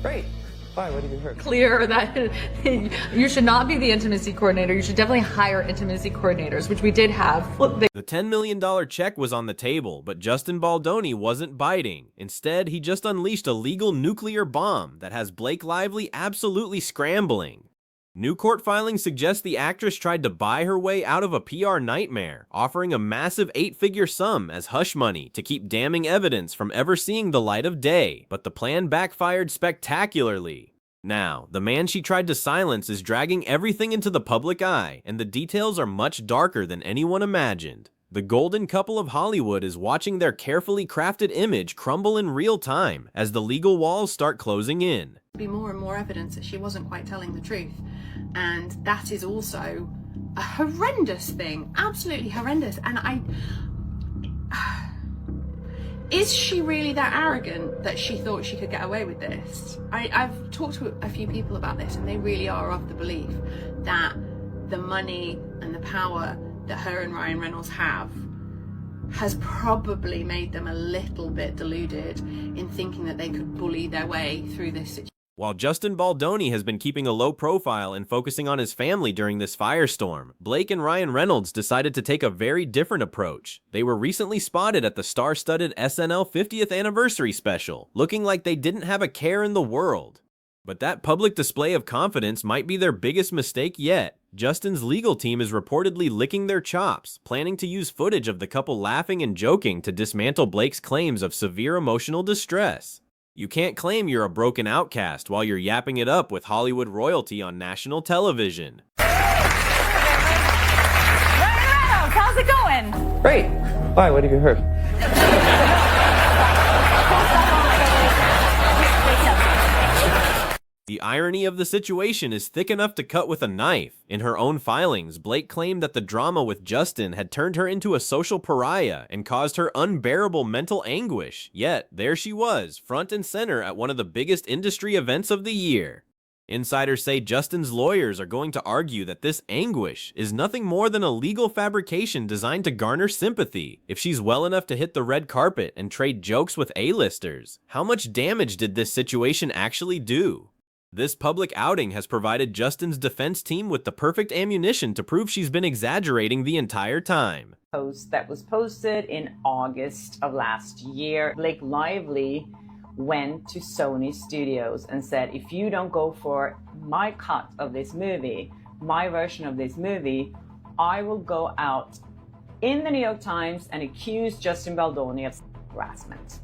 Great. Why? What did you hurt? Clear that you should not be the intimacy coordinator. You should definitely hire intimacy coordinators, which we did have. The $10 million check was on the table, but Justin Baldoni wasn't biting. Instead, he just unleashed a legal nuclear bomb that has Blake Lively absolutely scrambling. New court filings suggest the actress tried to buy her way out of a PR nightmare, offering a massive 8-figure sum as hush money to keep damning evidence from ever seeing the light of day, but the plan backfired spectacularly. Now, the man she tried to silence is dragging everything into the public eye, and the details are much darker than anyone imagined. The golden couple of Hollywood is watching their carefully crafted image crumble in real time as the legal walls start closing in. Be more and more evidence that she wasn't quite telling the truth, and that is also a horrendous thing, absolutely horrendous. And is she really that arrogant that she thought she could get away with this? I've talked to a few people about this, and they really are of the belief that the money and the power that her and Ryan Reynolds have has probably made them a little bit deluded in thinking that they could bully their way through this situation. While Justin Baldoni has been keeping a low profile and focusing on his family during this firestorm, Blake and Ryan Reynolds decided to take a very different approach. They were recently spotted at the star-studded SNL 50th anniversary special, looking like they didn't have a care in the world. But that public display of confidence might be their biggest mistake yet. Justin's legal team is reportedly licking their chops, planning to use footage of the couple laughing and joking to dismantle Blake's claims of severe emotional distress. You can't claim you're a broken outcast while you're yapping it up with Hollywood royalty on national television. How's it going? Great. Why? What did you hurt? The irony of the situation is thick enough to cut with a knife. In her own filings, Blake claimed that the drama with Justin had turned her into a social pariah and caused her unbearable mental anguish. Yet, there she was, front and center at one of the biggest industry events of the year. Insiders say Justin's lawyers are going to argue that this anguish is nothing more than a legal fabrication designed to garner sympathy. If she's well enough to hit the red carpet and trade jokes with A-listers, how much damage did this situation actually do? This public outing has provided Justin's defense team with the perfect ammunition to prove she's been exaggerating the entire time. Post that was posted in August of last year. Blake Lively went to Sony Studios and said, if you don't go for my cut of this movie, my version of this movie, I will go out in the New York Times and accuse Justin Baldoni of harassment.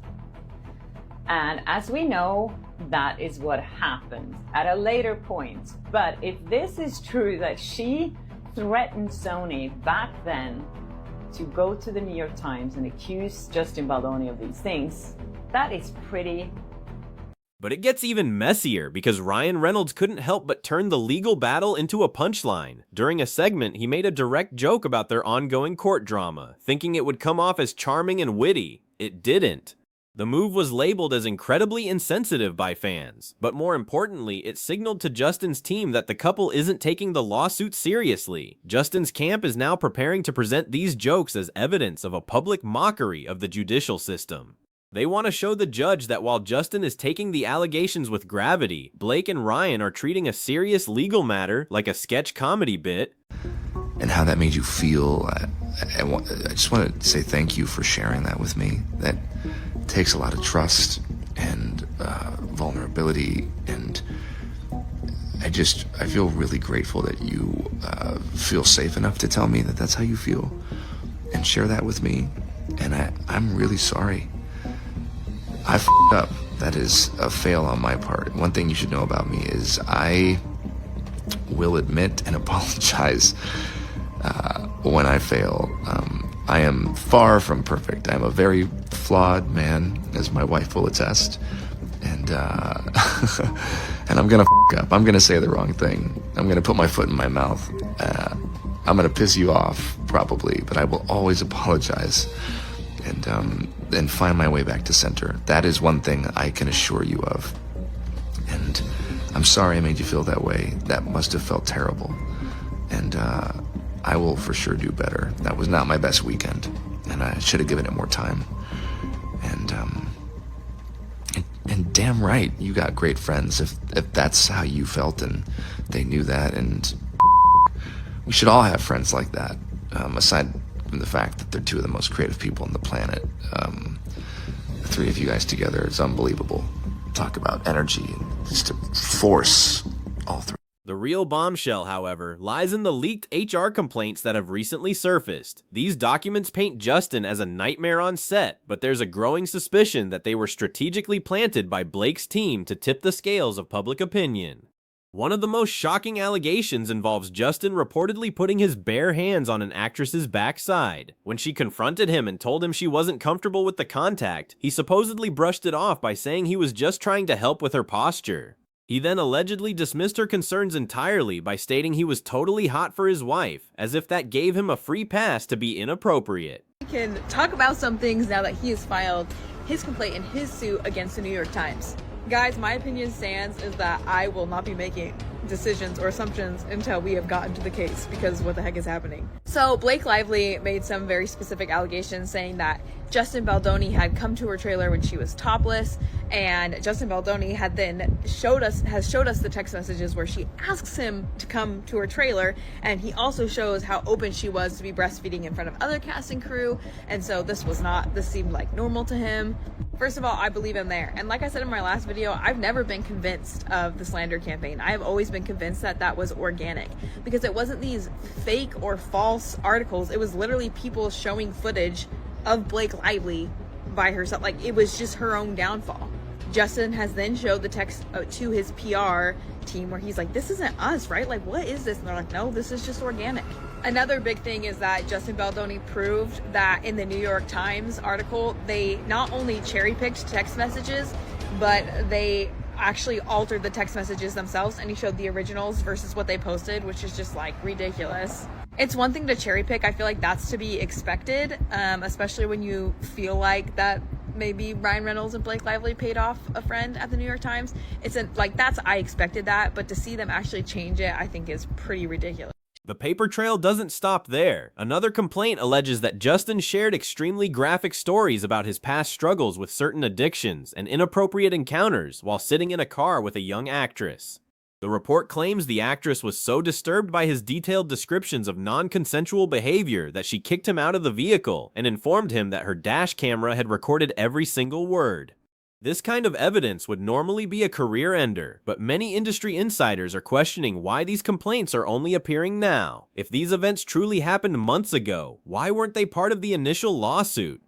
And as we know, that is what happened at a later point. But if this is true, that she threatened Sony back then to go to the New York Times and accuse Justin Baldoni of these things, that is pretty. But it gets even messier because Ryan Reynolds couldn't help but turn the legal battle into a punchline. During a segment, he made a direct joke about their ongoing court drama, thinking it would come off as charming and witty. It didn't. The move was labeled as incredibly insensitive by fans, but more importantly, it signaled to Justin's team that the couple isn't taking the lawsuit seriously. Justin's camp is now preparing to present these jokes as evidence of a public mockery of the judicial system. They want to show the judge that while Justin is taking the allegations with gravity, Blake and Ryan are treating a serious legal matter like a sketch comedy bit. And how that made you feel, I just want to say thank you for sharing that with me. That takes a lot of trust and vulnerability, and I feel really grateful that you feel safe enough to tell me that that's how you feel and share that with me. And I'm really sorry. I f***ed up. That is a fail on my part. One thing you should know about me is I will admit and apologize when I fail. I am far from perfect. I'm a very flawed man, as my wife will attest. And and I'm gonna f*** up. I'm gonna say the wrong thing. I'm gonna put my foot in my mouth. I'm gonna piss you off, probably, but I will always apologize and find my way back to center. That is one thing I can assure you of. And I'm sorry I made you feel that way. That must have felt terrible. And I will for sure do better. That was not my best weekend, and I should have given it more time. And And damn right, you got great friends if that's how you felt and they knew that. And we should all have friends like that, aside from the fact that they're two of the most creative people on the planet. The three of you guys together is unbelievable. Talk about energy and just a force, all three. The real bombshell, however, lies in the leaked HR complaints that have recently surfaced. These documents paint Justin as a nightmare on set, but there's a growing suspicion that they were strategically planted by Blake's team to tip the scales of public opinion. One of the most shocking allegations involves Justin reportedly putting his bare hands on an actress's backside. When she confronted him and told him she wasn't comfortable with the contact, he supposedly brushed it off by saying he was just trying to help with her posture. He then allegedly dismissed her concerns entirely by stating he was totally hot for his wife, as if that gave him a free pass to be inappropriate. We can talk about some things now that he has filed his complaint in his suit against the New York Times. Guys, my opinion stands is that I will not be making decisions or assumptions until we have gotten to the case, because what the heck is happening? So Blake Lively made some very specific allegations saying that Justin Baldoni had come to her trailer when she was topless, and Justin Baldoni had then showed us the text messages where she asks him to come to her trailer, and he also shows how open she was to be breastfeeding in front of other cast and crew. And so this seemed like normal to him. First of all, I believe him there. And like I said in my last video, I've never been convinced of the slander campaign. I have always been convinced that that was organic, because it wasn't these fake or false articles. It was literally people showing footage of Blake Lively by herself. Like, it was just her own downfall. Justin has then showed the text to his PR team where he's like, this isn't us, right? Like, what is this? And they're like, no, this is just organic. Another big thing is that Justin Baldoni proved that in the New York Times article, they not only cherry-picked text messages, but they actually altered the text messages themselves, and he showed the originals versus what they posted, which is just like ridiculous. It's one thing to cherry pick. I feel like that's to be expected, especially when you feel like that maybe Ryan Reynolds and Blake Lively paid off a friend at the New York Times. I expected that, but to see them actually change it, I think is pretty ridiculous. The paper trail doesn't stop there. Another complaint alleges that Justin shared extremely graphic stories about his past struggles with certain addictions and inappropriate encounters while sitting in a car with a young actress. The report claims the actress was so disturbed by his detailed descriptions of non-consensual behavior that she kicked him out of the vehicle and informed him that her dash camera had recorded every single word. This kind of evidence would normally be a career ender, but many industry insiders are questioning why these complaints are only appearing now. If these events truly happened months ago, why weren't they part of the initial lawsuit?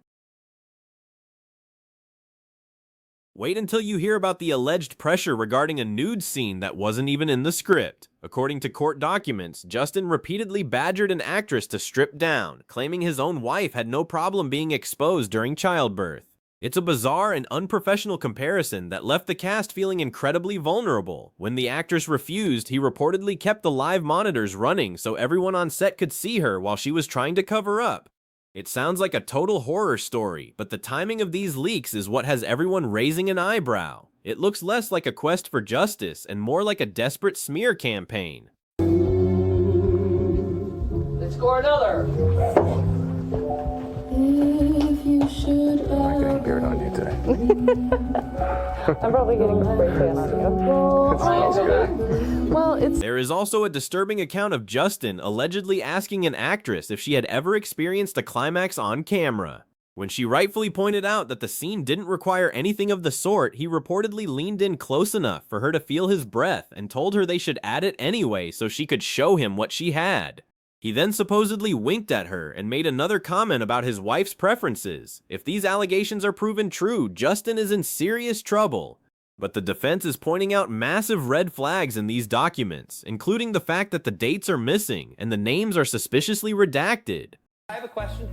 Wait until you hear about the alleged pressure regarding a nude scene that wasn't even in the script. According to court documents, Justin repeatedly badgered an actress to strip down, claiming his own wife had no problem being exposed during childbirth. It's a bizarre and unprofessional comparison that left the cast feeling incredibly vulnerable. When the actress refused, he reportedly kept the live monitors running so everyone on set could see her while she was trying to cover up. It sounds like a total horror story, but the timing of these leaks is what has everyone raising an eyebrow. It looks less like a quest for justice and more like a desperate smear campaign. Let's score another. I'm not getting beard on you today. I'm probably getting spray tan on you. Smells good. Well, it's There is also a disturbing account of Justin allegedly asking an actress if she had ever experienced a climax on camera. When she rightfully pointed out that the scene didn't require anything of the sort, he reportedly leaned in close enough for her to feel his breath and told her they should add it anyway so she could show him what she had. He then supposedly winked at her and made another comment about his wife's preferences. If these allegations are proven true, Justin is in serious trouble. But the defense is pointing out massive red flags in these documents, including the fact that the dates are missing and the names are suspiciously redacted. I have a question.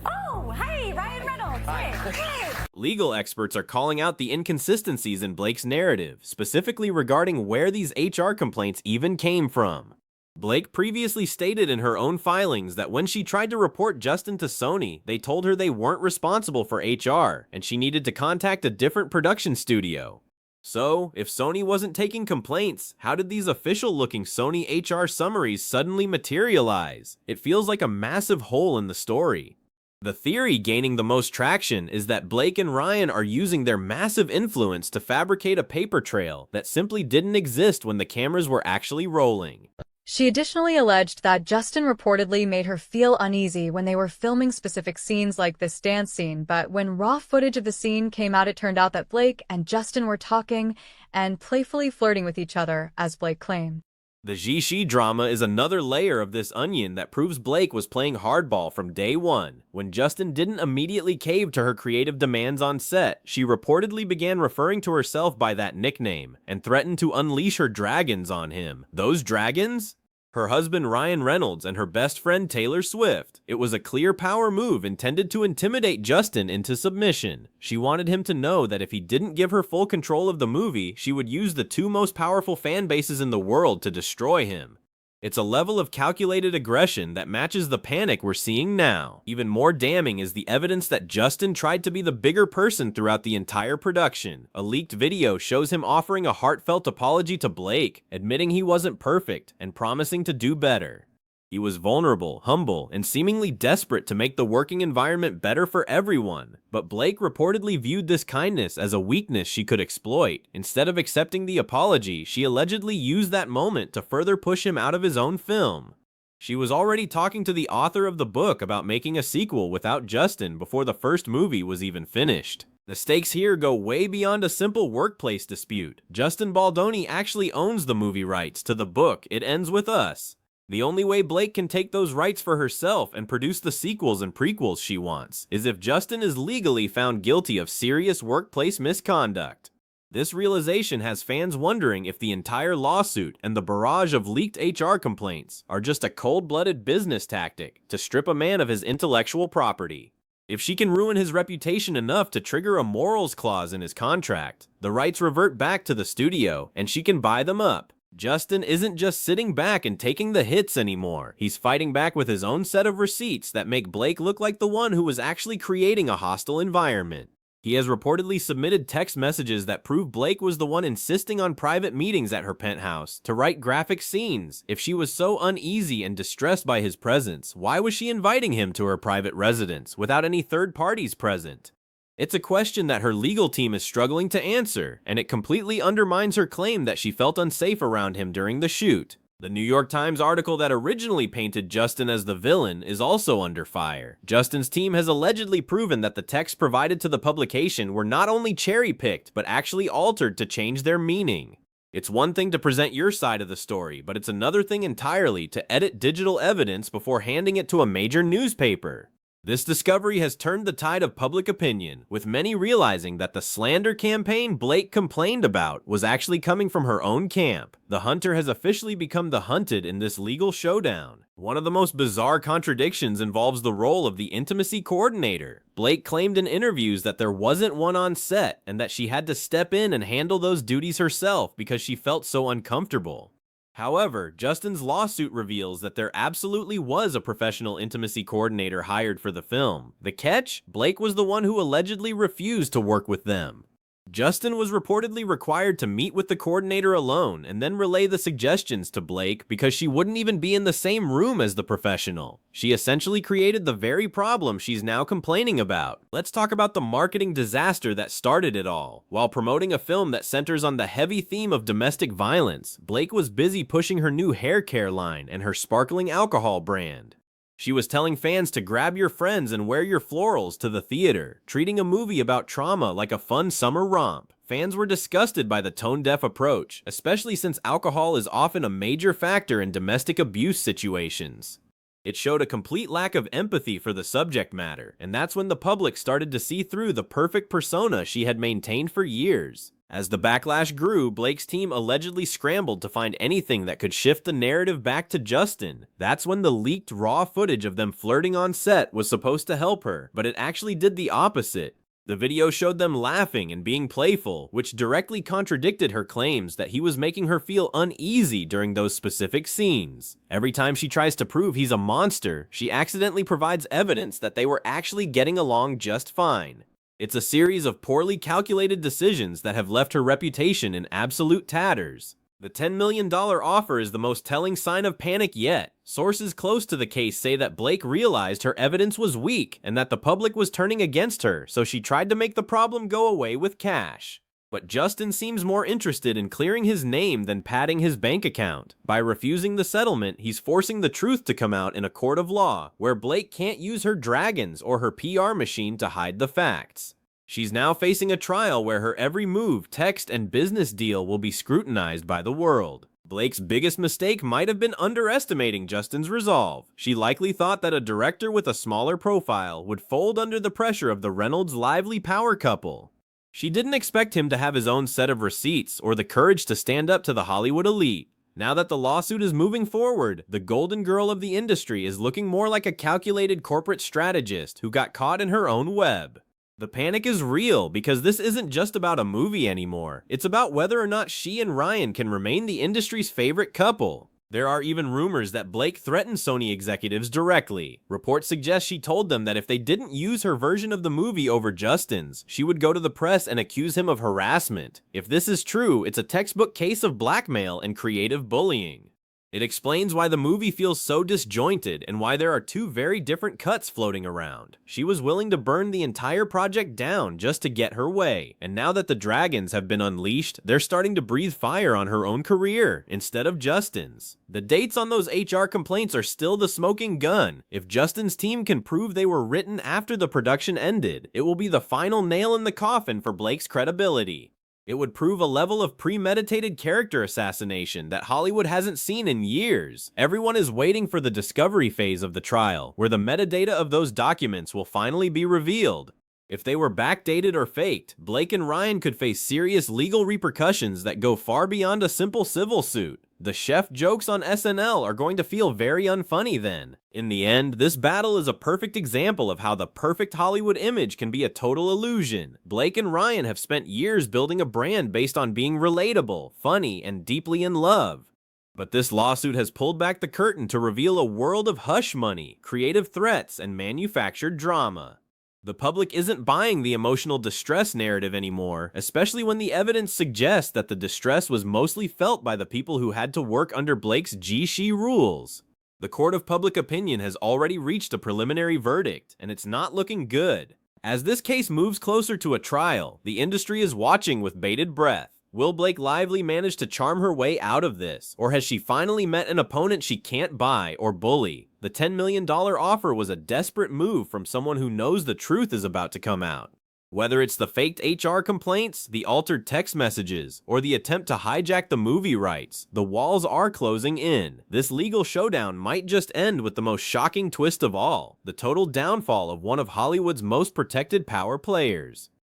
Oh, hey, Ryan Reynolds. Hey. Legal experts are calling out the inconsistencies in Blake's narrative, specifically regarding where these HR complaints even came from. Blake previously stated in her own filings that when she tried to report Justin to Sony, they told her they weren't responsible for HR, and she needed to contact a different production studio. So, if Sony wasn't taking complaints, how did these official-looking Sony HR summaries suddenly materialize? It feels like a massive hole in the story. The theory gaining the most traction is that Blake and Ryan are using their massive influence to fabricate a paper trail that simply didn't exist when the cameras were actually rolling. She additionally alleged that Justin reportedly made her feel uneasy when they were filming specific scenes like this dance scene, but when raw footage of the scene came out, it turned out that Blake and Justin were talking and playfully flirting with each other, as Blake claimed. The Jishi drama is another layer of this onion that proves Blake was playing hardball from day one. When Justin didn't immediately cave to her creative demands on set, she reportedly began referring to herself by that nickname and threatened to unleash her dragons on him. Those dragons? Her husband Ryan Reynolds and her best friend Taylor Swift. It was a clear power move intended to intimidate Justin into submission. She wanted him to know that if he didn't give her full control of the movie, she would use the two most powerful fan bases in the world to destroy him. It's a level of calculated aggression that matches the panic we're seeing now. Even more damning is the evidence that Justin tried to be the bigger person throughout the entire production. A leaked video shows him offering a heartfelt apology to Blake, admitting he wasn't perfect and promising to do better. He was vulnerable, humble, and seemingly desperate to make the working environment better for everyone. But Blake reportedly viewed this kindness as a weakness she could exploit. Instead of accepting the apology, she allegedly used that moment to further push him out of his own film. She was already talking to the author of the book about making a sequel without Justin before the first movie was even finished. The stakes here go way beyond a simple workplace dispute. Justin Baldoni actually owns the movie rights to the book It Ends With Us. The only way Blake can take those rights for herself and produce the sequels and prequels she wants is if Justin is legally found guilty of serious workplace misconduct. This realization has fans wondering if the entire lawsuit and the barrage of leaked HR complaints are just a cold-blooded business tactic to strip a man of his intellectual property. If she can ruin his reputation enough to trigger a morals clause in his contract, the rights revert back to the studio and she can buy them up. Justin isn't just sitting back and taking the hits anymore. He's fighting back with his own set of receipts that make Blake look like the one who was actually creating a hostile environment. He has reportedly submitted text messages that prove Blake was the one insisting on private meetings at her penthouse to write graphic scenes. If she was so uneasy and distressed by his presence, why was she inviting him to her private residence without any third parties present? It's a question that her legal team is struggling to answer, and it completely undermines her claim that she felt unsafe around him during the shoot. The New York Times article that originally painted Justin as the villain is also under fire. Justin's team has allegedly proven that the texts provided to the publication were not only cherry-picked, but actually altered to change their meaning. It's one thing to present your side of the story, but it's another thing entirely to edit digital evidence before handing it to a major newspaper. This discovery has turned the tide of public opinion, with many realizing that the slander campaign Blake complained about was actually coming from her own camp. The hunter has officially become the hunted in this legal showdown. One of the most bizarre contradictions involves the role of the intimacy coordinator. Blake claimed in interviews that there wasn't one on set and that she had to step in and handle those duties herself because she felt so uncomfortable. However, Justin's lawsuit reveals that there absolutely was a professional intimacy coordinator hired for the film. The catch? Blake was the one who allegedly refused to work with them. Justin was reportedly required to meet with the coordinator alone and then relay the suggestions to Blake because she wouldn't even be in the same room as the professional. She essentially created the very problem she's now complaining about. Let's talk about the marketing disaster that started it all. While promoting a film that centers on the heavy theme of domestic violence, Blake was busy pushing her new hair care line and her sparkling alcohol brand. She was telling fans to grab your friends and wear your florals to the theater, treating a movie about trauma like a fun summer romp. Fans were disgusted by the tone-deaf approach, especially since alcohol is often a major factor in domestic abuse situations. It showed a complete lack of empathy for the subject matter, and that's when the public started to see through the perfect persona she had maintained for years. As the backlash grew, Blake's team allegedly scrambled to find anything that could shift the narrative back to Justin. That's when the leaked raw footage of them flirting on set was supposed to help her, but it actually did the opposite. The video showed them laughing and being playful, which directly contradicted her claims that he was making her feel uneasy during those specific scenes. Every time she tries to prove he's a monster, she accidentally provides evidence that they were actually getting along just fine. It's a series of poorly calculated decisions that have left her reputation in absolute tatters. The $10 million offer is the most telling sign of panic yet. Sources close to the case say that Blake realized her evidence was weak and that the public was turning against her, so she tried to make the problem go away with cash. But Justin seems more interested in clearing his name than padding his bank account. By refusing the settlement, he's forcing the truth to come out in a court of law, where Blake can't use her dragons or her PR machine to hide the facts. She's now facing a trial where her every move, text, and business deal will be scrutinized by the world. Blake's biggest mistake might have been underestimating Justin's resolve. She likely thought that a director with a smaller profile would fold under the pressure of the Reynolds lively power couple. She didn't expect him to have his own set of receipts or the courage to stand up to the Hollywood elite. Now that the lawsuit is moving forward, the golden girl of the industry is looking more like a calculated corporate strategist who got caught in her own web. The panic is real because this isn't just about a movie anymore. It's about whether or not she and Ryan can remain the industry's favorite couple. There are even rumors that Blake threatened Sony executives directly. Reports suggest she told them that if they didn't use her version of the movie over Justin's, she would go to the press and accuse him of harassment. If this is true, it's a textbook case of blackmail and creative bullying. It explains why the movie feels so disjointed and why there are two very different cuts floating around. She was willing to burn the entire project down just to get her way, and now that the dragons have been unleashed, they're starting to breathe fire on her own career instead of Justin's. The dates on those HR complaints are still the smoking gun. If Justin's team can prove they were written after the production ended, it will be the final nail in the coffin for Blake's credibility. It would prove a level of premeditated character assassination that Hollywood hasn't seen in years. Everyone is waiting for the discovery phase of the trial, where the metadata of those documents will finally be revealed. If they were backdated or faked, Blake and Ryan could face serious legal repercussions that go far beyond a simple civil suit. The chef jokes on SNL are going to feel very unfunny then. In the end, this battle is a perfect example of how the perfect Hollywood image can be a total illusion. Blake and Ryan have spent years building a brand based on being relatable, funny, and deeply in love. But this lawsuit has pulled back the curtain to reveal a world of hush money, creative threats, and manufactured drama. The public isn't buying the emotional distress narrative anymore, especially when the evidence suggests that the distress was mostly felt by the people who had to work under Blake's G-She rules. The court of public opinion has already reached a preliminary verdict, and it's not looking good. As this case moves closer to a trial, the industry is watching with bated breath. Will Blake Lively manage to charm her way out of this, or has she finally met an opponent she can't buy or bully? The $10 million offer was a desperate move from someone who knows the truth is about to come out. Whether it's the faked HR complaints, the altered text messages, or the attempt to hijack the movie rights, the walls are closing in. This legal showdown might just end with the most shocking twist of all, the total downfall of one of Hollywood's most protected power players.